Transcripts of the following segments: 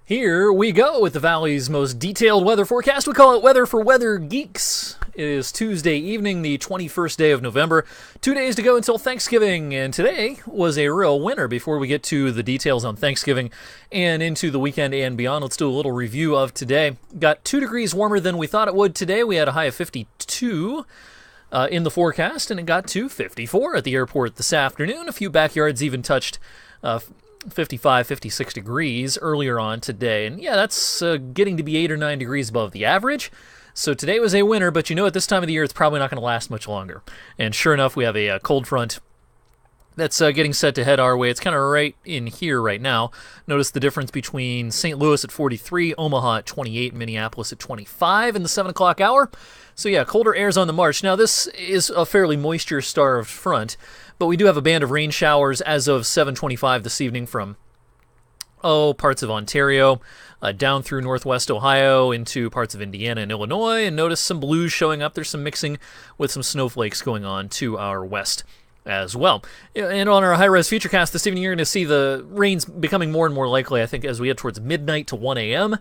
Here we go with the Valley's most detailed weather forecast. We call it Weather for Weather Geeks. It is Tuesday evening, the 21st day of November. 2 days to go until Thanksgiving, and today was a real winner. Before we get to the details on Thanksgiving and into the weekend and beyond, let's do a little review of today. Got 2 degrees warmer than we thought it would today. We had a high of 52 in the forecast, and it got to 54 at the airport this afternoon. A few backyards even touched 55, 56 degrees earlier on today. And yeah, that's getting to be 8 or 9 degrees above the average. So today was a winner, but you know at this time of the year it's probably not going to last much longer. And sure enough, we have a cold front that's getting set to head our way. It's kind of right in here right now. Notice the difference between St. Louis at 43, Omaha at 28, Minneapolis at 25 in the 7 o'clock hour. So yeah, colder air's on the march. Now this is a fairly moisture-starved front, but we do have a band of rain showers as of 7:25 this evening from parts of Ontario, down through northwest Ohio into parts of Indiana and Illinois, and notice some blues showing up. There's some mixing with some snowflakes going on to our west as well. And on our high-res FUTURECAST this evening, you're going to see the rains becoming more and more likely, I think, as we head towards midnight to 1 a.m.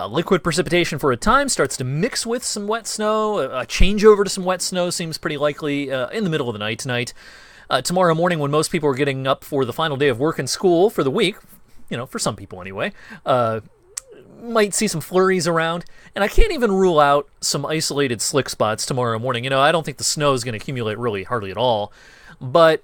Liquid precipitation for a time starts to mix with some wet snow. A changeover to some wet snow seems pretty likely in the middle of the night tonight. Tomorrow morning, when most people are getting up for the final day of work and school for the week, for some people anyway, might see some flurries around. And I can't even rule out some isolated slick spots tomorrow morning. I don't think the snow is going to accumulate really hardly at all. But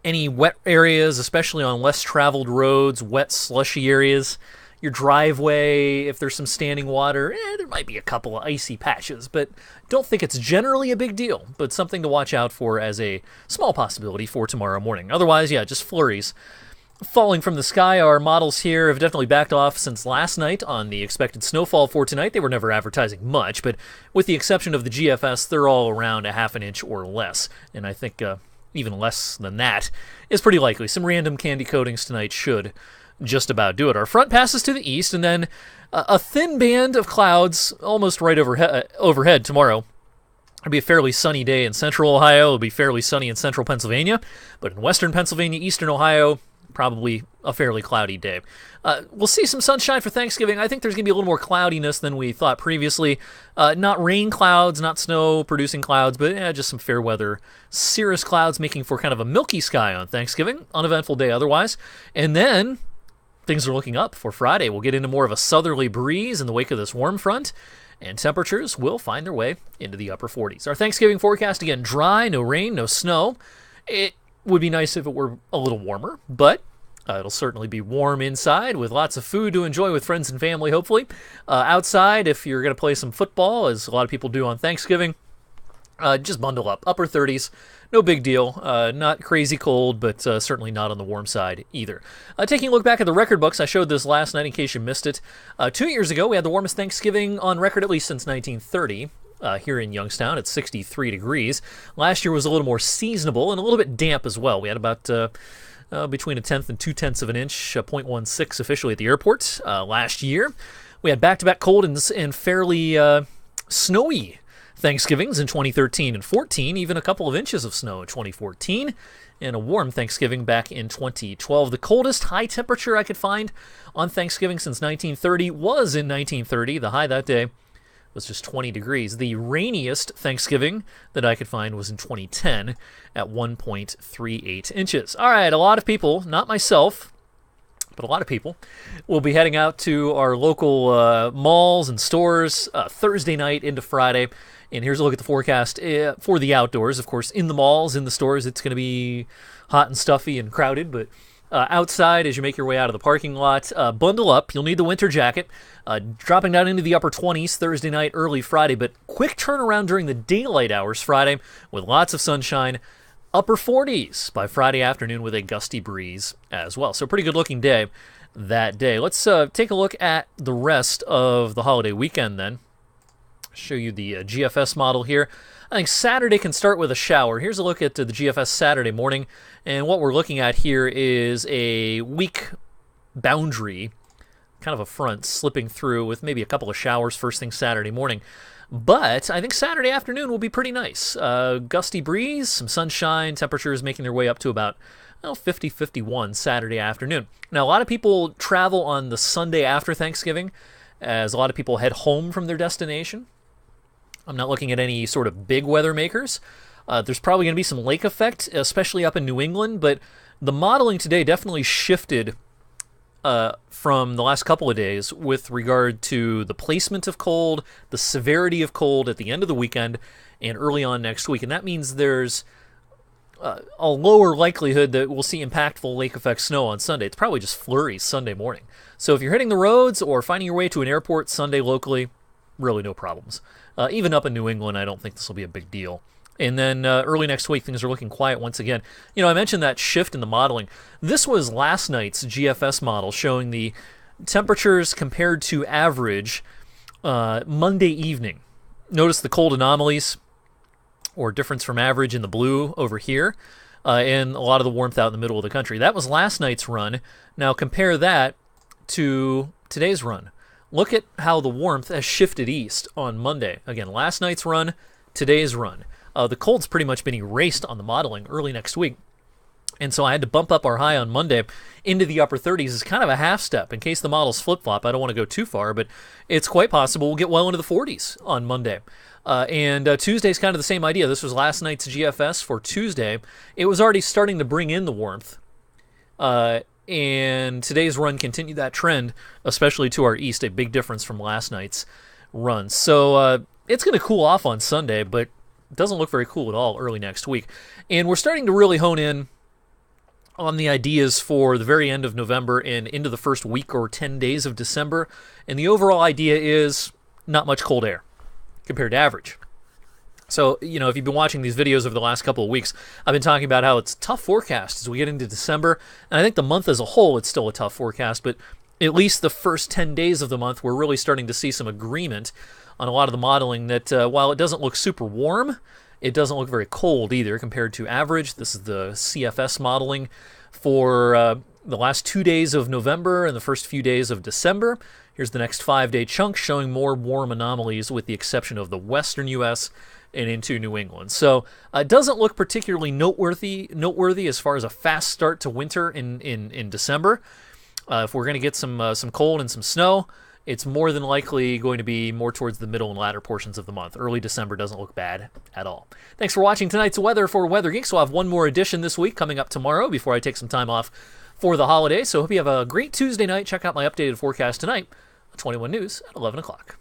any wet areas, especially on less traveled roads, wet, slushy areas, your driveway, if there's some standing water, there might be a couple of icy patches, but don't think it's generally a big deal, but something to watch out for as a small possibility for tomorrow morning. Otherwise, yeah, just flurries falling from the sky. Our models here have definitely backed off since last night on the expected snowfall for tonight. They were never advertising much, but with the exception of the GFS, they're all around a half an inch or less, and I think even less than that is pretty likely. Some random candy coatings tonight should just about do it. Our front passes to the east, and then a thin band of clouds almost right overhead tomorrow. It'll be a fairly sunny day in central Ohio. It'll be fairly sunny in central Pennsylvania, but in western Pennsylvania, eastern Ohio, probably a fairly cloudy day. We'll see some sunshine for Thanksgiving. I think there's going to be a little more cloudiness than we thought previously. Not rain clouds, not snow-producing clouds, but just some fair weather cirrus clouds making for kind of a milky sky on Thanksgiving. Uneventful day otherwise. And then things are looking up for Friday. We'll get into more of a southerly breeze in the wake of this warm front, and temperatures will find their way into the upper 40s. Our Thanksgiving forecast, again, dry, no rain, no snow. It would be nice if it were a little warmer, but it'll certainly be warm inside with lots of food to enjoy with friends and family, hopefully. Outside, if you're going to play some football, as a lot of people do on Thanksgiving, just bundle up. Upper 30s, no big deal. Not crazy cold, but certainly not on the warm side either. Taking a look back at the record books, I showed this last night in case you missed it. 2 years ago, we had the warmest Thanksgiving on record, at least since 1930. Here in Youngstown at 63 degrees. Last year was a little more seasonable and a little bit damp as well. We had about between 1/10 and 2/10 of an inch, 0.16 officially at the airport last year. We had back-to-back cold and fairly snowy Thanksgivings in 2013 and 14, even a couple of inches of snow in 2014, and a warm Thanksgiving back in 2012. The coldest high temperature I could find on Thanksgiving since 1930 was in 1930. The high that day was just 20 degrees. The rainiest Thanksgiving that I could find was in 2010 at 1.38 inches. All right, a lot of people, not myself, but a lot of people, will be heading out to our local malls and stores Thursday night into Friday. And here's a look at the forecast for the outdoors. Of course, in the malls, in the stores, it's going to be hot and stuffy and crowded, but outside, as you make your way out of the parking lot, bundle up. You'll need the winter jacket. Dropping down into the upper 20s Thursday night, early Friday, but quick turnaround during the daylight hours Friday with lots of sunshine. Upper 40s by Friday afternoon with a gusty breeze as well. So pretty good looking day that day. Let's take a look at the rest of the holiday weekend then. Show you the GFS model here. I think Saturday can start with a shower. Here's a look at the GFS Saturday morning, and what we're looking at here is a weak boundary, kind of a front slipping through with maybe a couple of showers first thing Saturday morning. But I think Saturday afternoon will be pretty nice. Gusty breeze, some sunshine, temperatures making their way up to about well, 50-51 Saturday afternoon. Now, a lot of people travel on the Sunday after Thanksgiving, as a lot of people head home from their destination. I'm not looking at any sort of big weather makers. There's probably going to be some lake effect, especially up in New England, but the modeling today definitely shifted from the last couple of days with regard to the placement of cold, the severity of cold at the end of the weekend, and early on next week. And that means there's a lower likelihood that we'll see impactful lake effect snow on Sunday. It's probably just flurries Sunday morning. So if you're hitting the roads or finding your way to an airport Sunday locally, really no problems. Even up in New England, I don't think this will be a big deal. And then early next week, things are looking quiet once again. You know, I mentioned that shift in the modeling. This was last night's GFS model showing the temperatures compared to average Monday evening. Notice the cold anomalies or difference from average in the blue over here, and a lot of the warmth out in the middle of the country. That was last night's run. Now compare that to today's run. Look at how the warmth has shifted east on Monday. Again, last night's run, today's run. The cold's pretty much been erased on the modeling early next week. And so I had to bump up our high on Monday into the upper 30s as kind of a half step. In case the models flip-flop, I don't want to go too far, but it's quite possible we'll get well into the 40s on Monday. And Tuesday's kind of the same idea. This was last night's GFS for Tuesday. It was already starting to bring in the warmth. And today's run continued that trend, especially to our east, a big difference from last night's run. So it's going to cool off on Sunday, but it doesn't look very cool at all early next week. And we're starting to really hone in on the ideas for the very end of November and into the first week or 10 days of December. And the overall idea is not much cold air compared to average. So, you know, if you've been watching these videos over the last couple of weeks, I've been talking about how it's a tough forecast as we get into December. And I think the month as a whole, it's still a tough forecast, but at least the first 10 days of the month, we're really starting to see some agreement on a lot of the modeling that while it doesn't look super warm, it doesn't look very cold either compared to average. This is the CFS modeling for the last 2 days of November and the first few days of December. Here's the next 5-day chunk showing more warm anomalies with the exception of the western U.S. and into New England. So it doesn't look particularly noteworthy as far as a fast start to winter in December. If we're going to get some cold and some snow, it's more than likely going to be more towards the middle and latter portions of the month. Early December doesn't look bad at all. Thanks for watching tonight's weather for Weather Geeks. We'll have one more edition this week coming up tomorrow before I take some time off for the holidays. So hope you have a great Tuesday night. Check out my updated forecast tonight on 21 News at 11 o'clock.